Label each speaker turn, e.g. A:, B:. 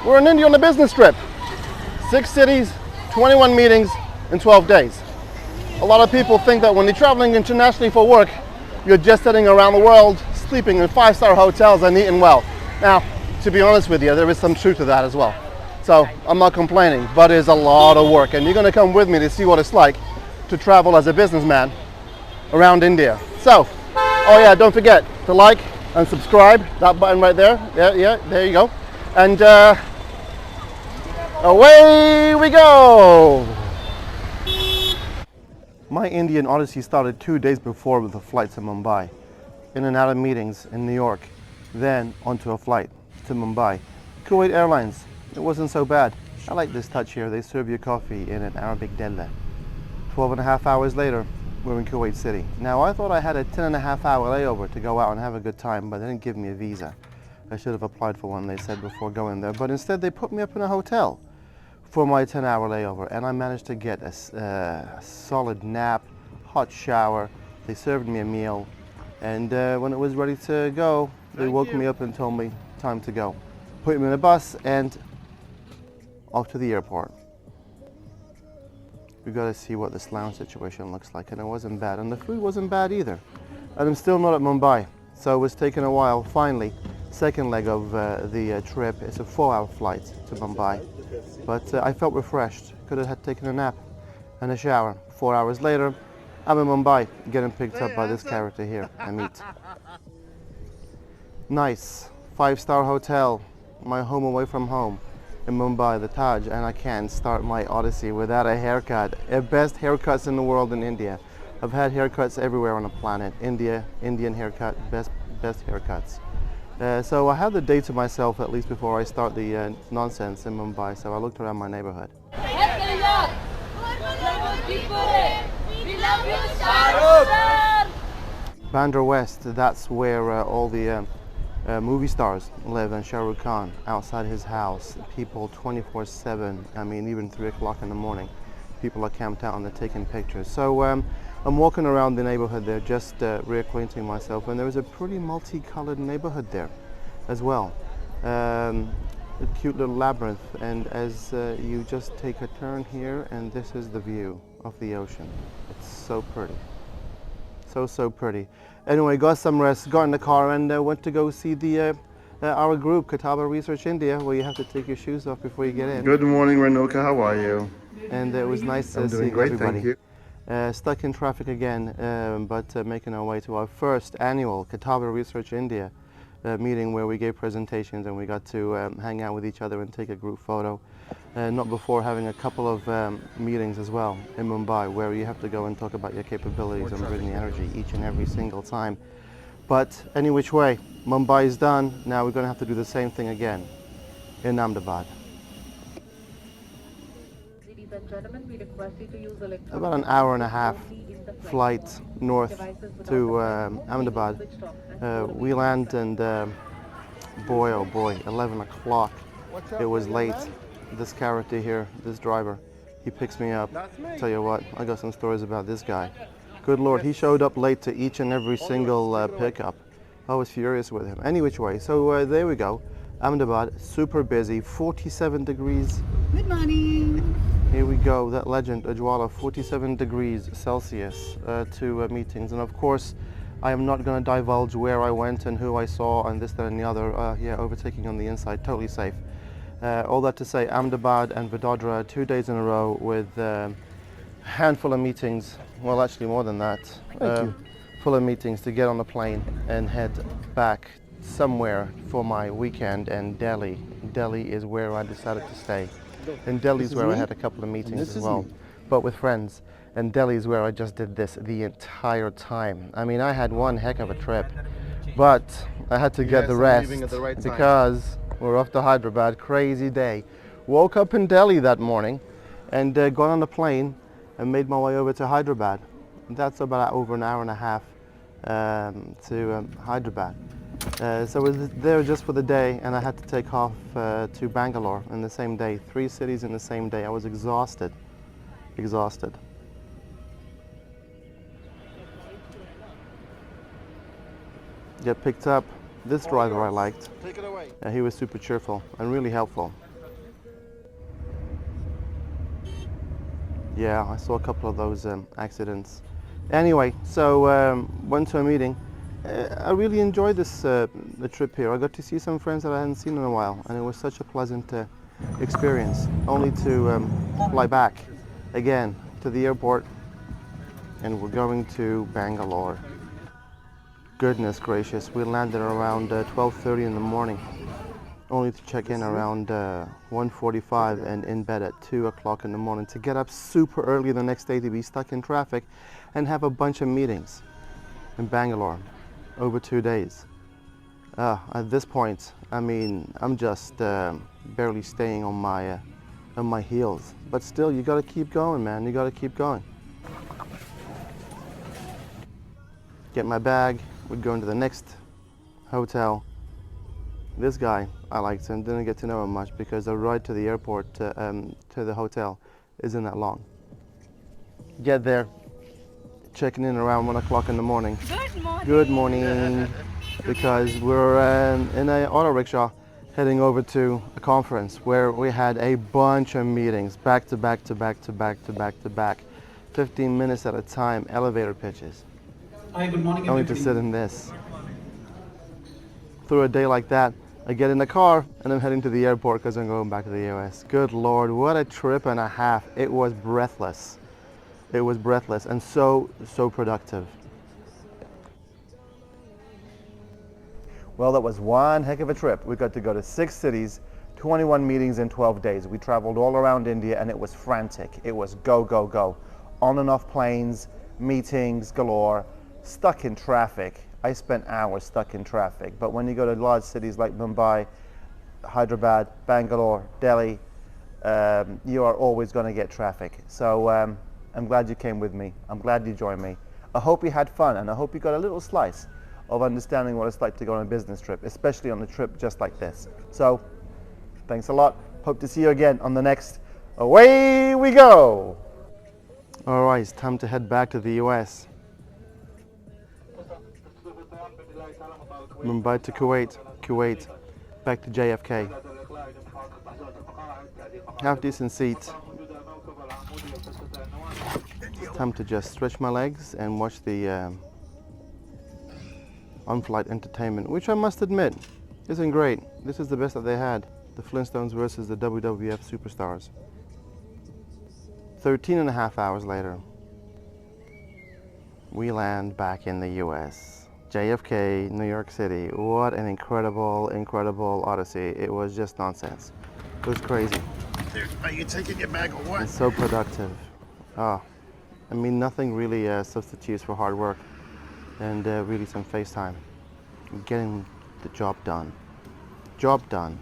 A: We're in India on a business trip. 6 cities, 21 meetings in 12 days. A lot of people think that when you're traveling internationally for work, you're just sitting around the world, sleeping in 5-star hotels and eating well. Now, to be honest with you, there is some truth to that as well. So I'm not complaining, but it's a lot of work, and you're going to come with me to see what it's like to travel as a businessman around India. So, oh yeah, don't forget to like and subscribe, that button right there. Yeah, there you go. And away we go. My Indian Odyssey started 2 days before with a flight to Mumbai. In and out of meetings in New York, then onto a flight to Mumbai. Kuwait Airlines, it wasn't so bad. I like this touch here. They serve you coffee in an Arabic della. 12 and a half hours later, we're in Kuwait City. Now, I thought I had a 10-and-a-half-hour layover to go out and have a good time, but they didn't give me a visa. I should have applied for one, they said, before going there. But instead, they put me up in a hotel for my 10-hour layover, and I managed to get a solid nap, hot shower. They served me a meal, and when it was ready to go, they woke me up and told me time to go. Put me in a bus and off to the airport. We got to see what this lounge situation looks like, and it wasn't bad, and the food wasn't bad either. And I'm still not at Mumbai, so it was taking a while. Finally, second leg of the trip. It's a 4-hour flight to Mumbai, but I felt refreshed. Could have taken a nap and a shower. 4 hours later, I'm in Mumbai, getting picked up by this character here, Amit. Nice 5-star hotel, my home away from home in Mumbai, the Taj, and I can't start my Odyssey without a haircut. Best haircuts in the world in India. I've had haircuts everywhere on the planet. Indian haircut, best haircuts. So I had the day to myself, at least before I start the nonsense in Mumbai, so I looked around my neighborhood. Bandra West, that's where all the movie stars live, and Shah Rukh Khan, outside his house, people 24/7, I mean even 3 o'clock in the morning, people are camped out and they're taking pictures. So I'm walking around the neighborhood there, just reacquainting myself, and there was a pretty multicolored neighborhood there as well. A cute little labyrinth, and as you just take a turn here, and this is the view of the ocean. It's so pretty. So pretty. Anyway, got some rest, got in the car, and went to go see our group, Kataba Research India, where you have to take your shoes off before you get in. Good morning, Renuka. How are you? And it was nice to see everybody. Thank you. Stuck in traffic again, but making our way to our first annual Kataba Research India meeting, where we gave presentations and we got to hang out with each other and take a group photo. Not before having a couple of meetings as well in Mumbai, where you have to go and talk about your capabilities and bring the energy each and every single time. But any which way, Mumbai is done. Now we're going to have to do the same thing again in Ahmedabad. About an hour and a half flight north to Ahmedabad. We land, and boy oh boy, 11 o'clock. It was late. This character here, this driver, he picks me up. Tell you what, I got some stories about this guy. Good Lord, he showed up late to each and every single pickup. I was furious with him. Any which way, so there we go. Ahmedabad, super busy, 47 degrees.
B: Good morning.
A: Here we go, that legend, Ajwala, 47 degrees Celsius to meetings. And of course, I am not going to divulge where I went and who I saw and this, that, and the other. Yeah, overtaking on the inside, totally safe. All that to say, Ahmedabad and Vadodara, 2 days in a row with a handful of meetings. Well, actually more than that. Full of meetings to get on the plane and head back somewhere for my weekend. And Delhi is where I decided to stay. And Delhi is where I had a couple of meetings as well, but with friends. And Delhi is where I just did this the entire time. I mean, I had one heck of a trip, but I had to get the rest because we're off to Hyderabad. Crazy day. Woke up in Delhi that morning and got on a plane and made my way over to Hyderabad. That's about over an hour and a half to Hyderabad. So I was there just for the day, and I had to take off to Bangalore in the same day. 3 cities in the same day. I was exhausted. Get picked up. This driver I liked. He was super cheerful and really helpful. Yeah, I saw a couple of those accidents. Anyway, so went to a meeting. I really enjoyed the trip here. I got to see some friends that I hadn't seen in a while, and it was such a pleasant experience. Only to fly back again to the airport, and we're going to Bangalore. Goodness gracious, we landed around 12:30 in the morning, only to check in around 1:45 and in bed at 2 o'clock in the morning to get up super early the next day to be stuck in traffic and have a bunch of meetings in Bangalore over 2 days. At this point, I mean, I'm just barely staying on my heels. But still, you gotta keep going, man. You gotta keep going. Get my bag. We're going to the next hotel. This guy, I liked him. Didn't get to know him much because the ride to the airport to the hotel isn't that long. Get there, checking in around 1 o'clock in the morning.
B: Good morning.
A: Good morning. Because we're in an auto rickshaw heading over to a conference where we had a bunch of meetings back to back to back to back to back to back, 15 minutes at a time, elevator pitches.
C: Hi, good morning,
A: Only to
C: everybody.
A: sit in this. Through a day like that, I get in the car and I'm heading to the airport because I'm going back to the US. Good Lord, what a trip and a half. It was breathless. It was breathless and so productive. Well, that was one heck of a trip. We got to go to 6 cities, 21 meetings in 12 days. We traveled all around India and it was frantic. It was go, go, go. On and off planes, meetings galore, stuck in traffic. I spent hours stuck in traffic. But when you go to large cities like Mumbai, Hyderabad, Bangalore, Delhi, you are always going to get traffic. So I'm glad you came with me. I'm glad you joined me. I hope you had fun and I hope you got a little slice of understanding what it's like to go on a business trip, especially on a trip just like this. So, thanks a lot. Hope to see you again on the next Away We Go! Alright, it's time to head back to the US. Mumbai to Kuwait, Kuwait, back to JFK. Half decent seats. It's time to just stretch my legs and watch the on-flight entertainment, which I must admit isn't great. This is the best that they had. The Flintstones versus the WWF Superstars. 13 and a half hours later, we land back in the US. JFK, New York City. What an incredible, incredible Odyssey. It was just nonsense. It was crazy.
D: Are you taking your bag or what?
A: And so productive. I mean, nothing really substitutes for hard work and really some FaceTime. Getting the job done. Job done.